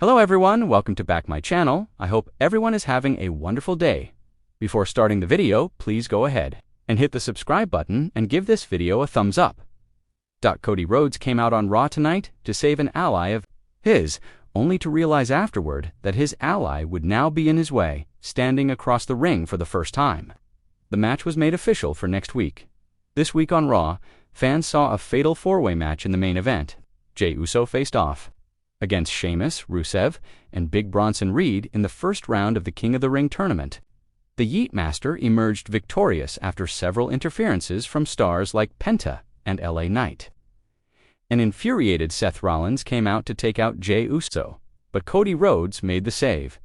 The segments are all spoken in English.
Hello everyone, welcome to back my channel. I hope everyone is having a wonderful day. Before starting the video, please go ahead and hit the subscribe button and give this video a thumbs up. Cody Rhodes came out on Raw tonight to save an ally of his, only to realize afterward that his ally would now be in his way, standing across the ring for the first time. The match was made official for next week. This week on Raw, fans saw a fatal four-way match in the main event. Jey Uso faced off against Sheamus, Rusev, and Big Bronson Reed in the first round of the King of the Ring tournament. The Yeet Master emerged victorious after several interferences from stars like Penta and LA Knight. An infuriated Seth Rollins came out to take out Jey Uso, but Cody Rhodes made the save.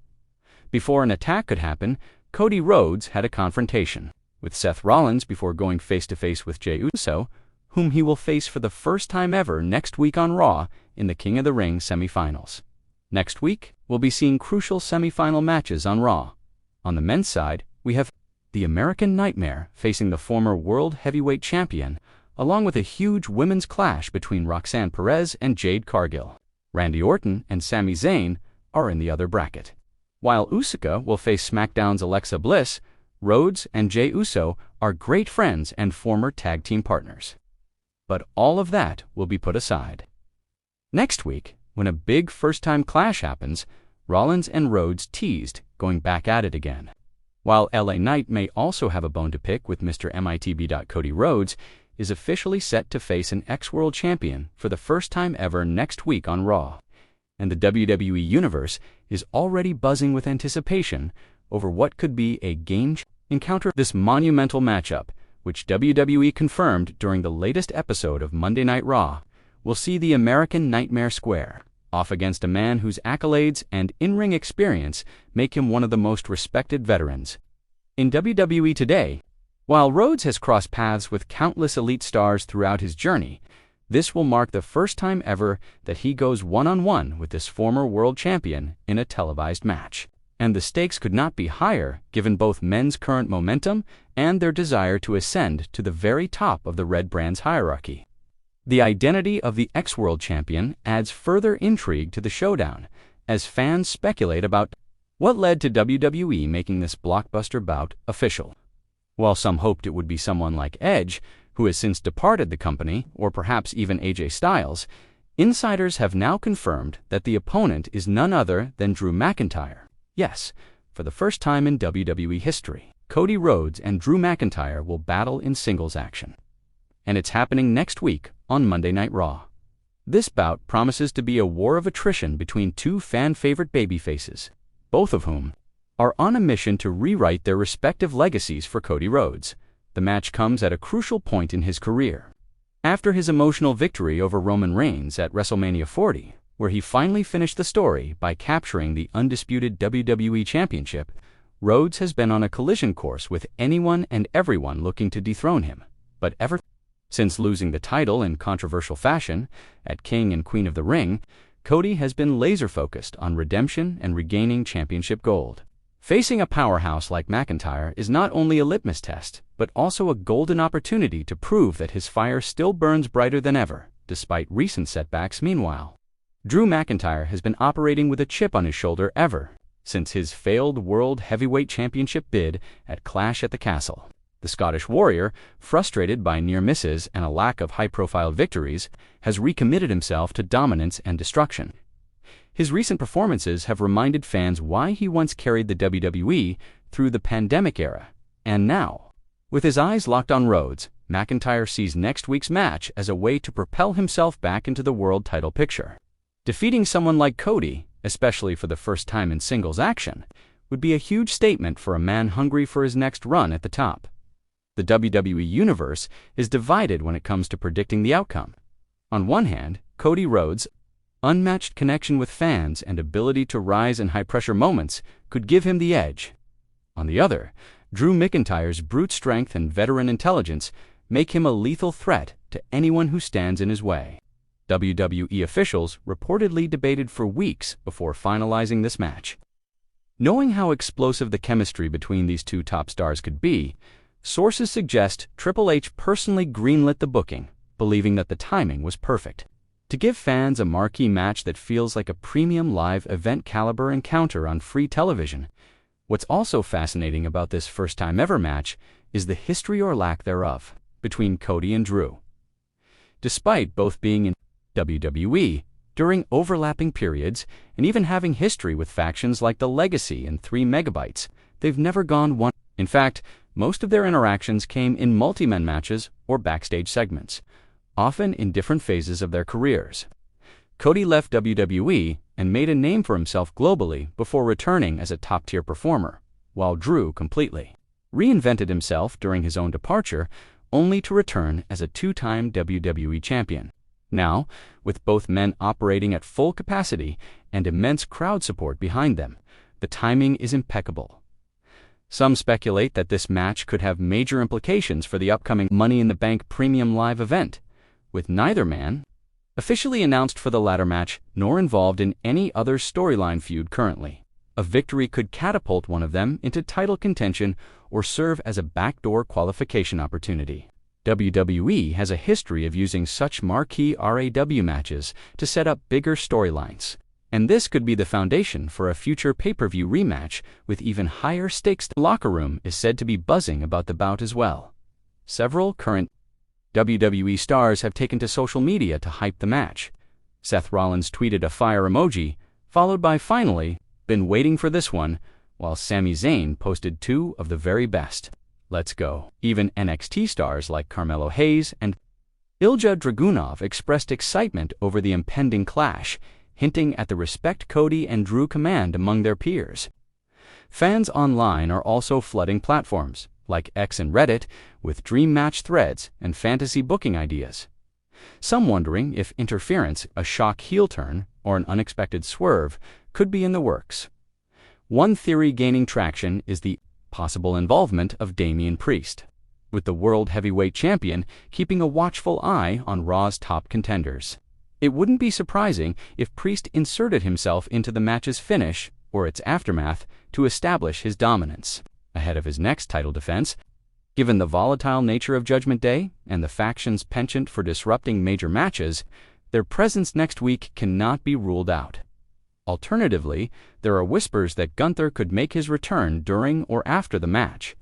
Before an attack could happen, Cody Rhodes had a confrontation with Seth Rollins before going face-to-face with Jey Uso, whom he will face for the first time ever next week on Raw in the King of the Ring semifinals. Next week, we'll be seeing crucial semifinal matches on Raw. On the men's side, we have the American Nightmare facing the former World Heavyweight Champion, along with a huge women's clash between Roxanne Perez and Jade Cargill. Randy Orton and Sami Zayn are in the other bracket. While Asuka will face SmackDown's Alexa Bliss, Rhodes and Jey Uso are great friends and former tag team partners. But all of that will be put aside. Next week, when a big first-time clash happens, Rollins and Rhodes teased going back at it again. While LA Knight may also have a bone to pick with Mr. MITB. Cody Rhodes is officially set to face an ex-world champion for the first time ever next week on Raw. And the WWE Universe is already buzzing with anticipation over what could be a game-changing encounter. This monumental matchup, which WWE confirmed during the latest episode of Monday Night Raw, will see the American Nightmare square off against a man whose accolades and in-ring experience make him one of the most respected veterans in WWE today. While Rhodes has crossed paths with countless elite stars throughout his journey, this will mark the first time ever that he goes one-on-one with this former world champion in a televised match. And the stakes could not be higher given both men's current momentum and their desire to ascend to the very top of the Red Brand's hierarchy. The identity of the ex-world champion adds further intrigue to the showdown, as fans speculate about what led to WWE making this blockbuster bout official. While some hoped it would be someone like Edge, who has since departed the company, or perhaps even AJ Styles, insiders have now confirmed that the opponent is none other than Drew McIntyre. Yes, for the first time in WWE history, Cody Rhodes and Drew McIntyre will battle in singles action. And it's happening next week on Monday Night Raw. This bout promises to be a war of attrition between two fan-favorite babyfaces, both of whom are on a mission to rewrite their respective legacies for Cody Rhodes. The match comes at a crucial point in his career. After his emotional victory over Roman Reigns at WrestleMania 40, where he finally finished the story by capturing the undisputed WWE Championship, Rhodes has been on a collision course with anyone and everyone looking to dethrone him. But ever since losing the title in controversial fashion at King and Queen of the Ring, Cody has been laser-focused on redemption and regaining championship gold. Facing a powerhouse like McIntyre is not only a litmus test, but also a golden opportunity to prove that his fire still burns brighter than ever, despite recent setbacks. Meanwhile, Drew McIntyre has been operating with a chip on his shoulder ever since his failed World Heavyweight Championship bid at Clash at the Castle. The Scottish Warrior, frustrated by near misses and a lack of high-profile victories, has recommitted himself to dominance and destruction. His recent performances have reminded fans why he once carried the WWE through the pandemic era. And now, with his eyes locked on Rhodes, McIntyre sees next week's match as a way to propel himself back into the world title picture. Defeating someone like Cody, especially for the first time in singles action, would be a huge statement for a man hungry for his next run at the top. The WWE Universe is divided when it comes to predicting the outcome. On one hand, Cody Rhodes' unmatched connection with fans and ability to rise in high-pressure moments could give him the edge. On the other, Drew McIntyre's brute strength and veteran intelligence make him a lethal threat to anyone who stands in his way. WWE officials reportedly debated for weeks before finalizing this match. Knowing how explosive the chemistry between these two top stars could be, sources suggest Triple H personally greenlit the booking, believing that the timing was perfect. To give fans a marquee match that feels like a premium live event caliber encounter on free television. What's also fascinating about this first-time ever match is the history or lack thereof between Cody and Drew. Despite both being in WWE during overlapping periods and even having history with factions like the Legacy and 3 Megabytes, they've never gone one. In fact, most of their interactions came in multi-man matches or backstage segments, often in different phases of their careers. Cody left WWE and made a name for himself globally before returning as a top-tier performer, while Drew completely reinvented himself during his own departure, only to return as a 2-time WWE champion. Now, with both men operating at full capacity and immense crowd support behind them, the timing is impeccable. Some speculate that this match could have major implications for the upcoming Money in the Bank Premium Live event, with neither man officially announced for the latter match nor involved in any other storyline feud currently. A victory could catapult one of them into title contention or serve as a backdoor qualification opportunity. WWE has a history of using such marquee RAW matches to set up bigger storylines, and this could be the foundation for a future pay-per-view rematch with even higher stakes. The locker room is said to be buzzing about the bout as well. Several current WWE stars have taken to social media to hype the match. Seth Rollins tweeted a fire emoji, followed by "finally, been waiting for this one," while Sami Zayn posted 2 of the very best. Let's go. Even NXT stars like Carmelo Hayes and Ilja Dragunov expressed excitement over the impending clash, hinting at the respect Cody and Drew command among their peers. Fans online are also flooding platforms like X and Reddit with dream match threads and fantasy booking ideas. Some wondering if interference, a shock heel turn, or an unexpected swerve could be in the works. One theory gaining traction is the possible involvement of Damian Priest, with the World Heavyweight Champion keeping a watchful eye on Raw's top contenders. It wouldn't be surprising if Priest inserted himself into the match's finish or its aftermath to establish his dominance ahead of his next title defense. Given the volatile nature of Judgment Day and the faction's penchant for disrupting major matches, their presence next week cannot be ruled out. Alternatively, there are whispers that Gunther could make his return during or after the match.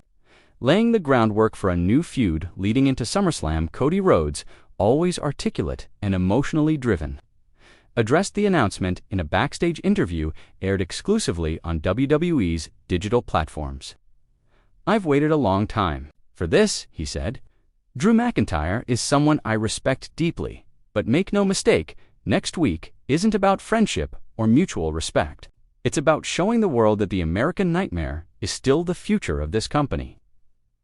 Laying the groundwork for a new feud leading into SummerSlam, Cody Rhodes, always articulate and emotionally driven, addressed the announcement in a backstage interview aired exclusively on WWE's digital platforms. "I've waited a long time for this," he said. "Drew McIntyre is someone I respect deeply, but make no mistake, next week isn't about friendship or mutual respect. It's about showing the world that the American Nightmare is still the future of this company."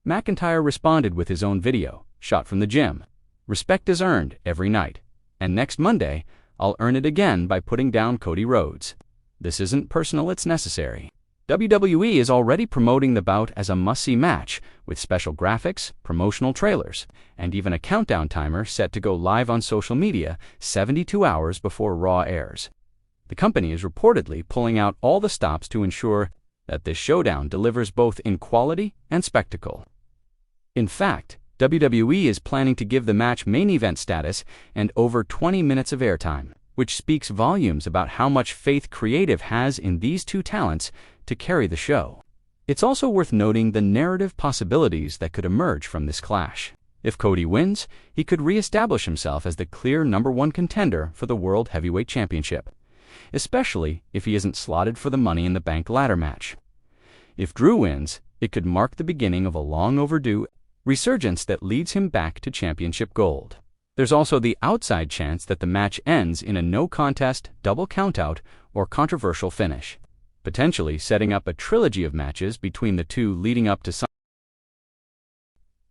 McIntyre responded with his own video, shot from the gym. "Respect is earned every night, and next Monday, I'll earn it again by putting down Cody Rhodes. This isn't personal, it's necessary." WWE is already promoting the bout as a must-see match, with special graphics, promotional trailers, and even a countdown timer set to go live on social media 72 hours before Raw airs. The company is reportedly pulling out all the stops to ensure that this showdown delivers both in quality and spectacle. In fact, WWE is planning to give the match main event status and over 20 minutes of airtime, which speaks volumes about how much faith creative has in these two talents to carry the show. It's also worth noting the narrative possibilities that could emerge from this clash. If Cody wins, he could re-establish himself as the clear #1 contender for the World Heavyweight Championship, especially if he isn't slotted for the Money in the Bank ladder match. If Drew wins, it could mark the beginning of a long overdue resurgence that leads him back to championship gold. There's also the outside chance that the match ends in a no-contest, double countout, or controversial finish, potentially setting up a trilogy of matches between the two leading up to some.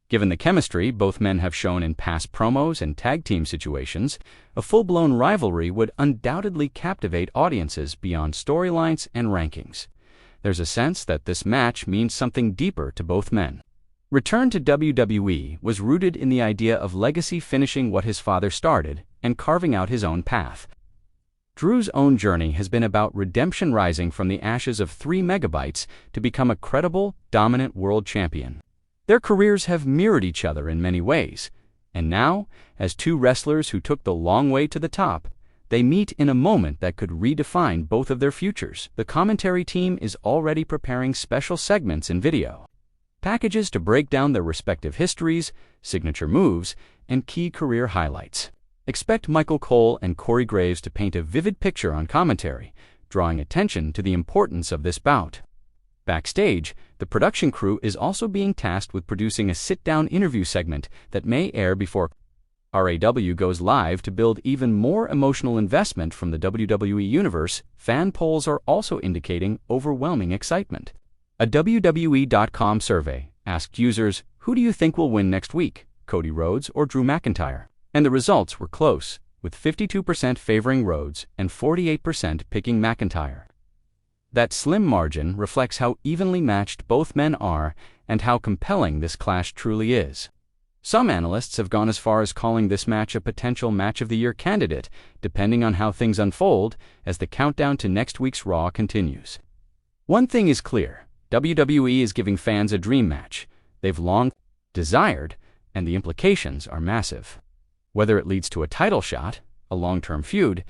Given the chemistry both men have shown in past promos and tag team situations, a full-blown rivalry would undoubtedly captivate audiences beyond storylines and rankings. There's a sense that this match means something deeper to both men. Return to WWE was rooted in the idea of legacy finishing what his father started and carving out his own path. Drew's own journey has been about redemption, rising from the ashes of 3 Megabytes to become a credible, dominant world champion. Their careers have mirrored each other in many ways, And now, as two wrestlers who took the long way to the top, they meet in a moment that could redefine both of their futures. The commentary team is already preparing special segments in video packages to break down their respective histories, signature moves, and key career highlights. Expect Michael Cole and Corey Graves to paint a vivid picture on commentary, drawing attention to the importance of this bout. Backstage, the production crew is also being tasked with producing a sit-down interview segment that may air before RAW goes live to build even more emotional investment from the WWE Universe. Fan polls are also indicating overwhelming excitement. A WWE.com survey asked users, "Who do you think will win next week, Cody Rhodes or Drew McIntyre?" And the results were close, with 52% favoring Rhodes and 48% picking McIntyre. That slim margin reflects how evenly matched both men are and how compelling this clash truly is. Some analysts have gone as far as calling this match a potential Match of the Year candidate, depending on how things unfold as the countdown to next week's Raw continues. One thing is clear: WWE is giving fans a dream match they've long desired, and the implications are massive. Whether it leads to a title shot, a long-term feud,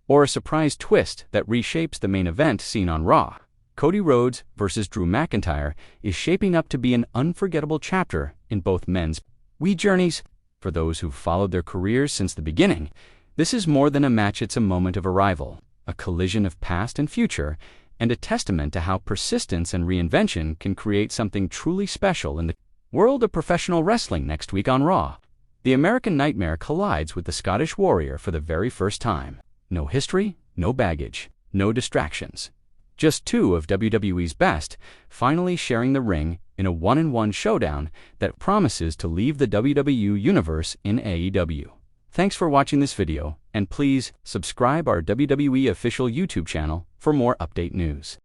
or a surprise twist that reshapes the main event seen on Raw, Cody Rhodes versus Drew McIntyre is shaping up to be an unforgettable chapter in both men's journeys. For those who've followed their careers since the beginning, this is more than a match. It's a moment of arrival, a collision of past and future, and a testament to how persistence and reinvention can create something truly special in the world of professional wrestling. Next week on Raw, the American Nightmare collides with the Scottish Warrior for the very first time. No history, no baggage, no distractions. Just two of WWE's best finally sharing the ring in a one-on-one showdown that promises to leave the WWE Universe in AEW. Thanks for watching this video, and please subscribe our WWE official YouTube channel for more update news.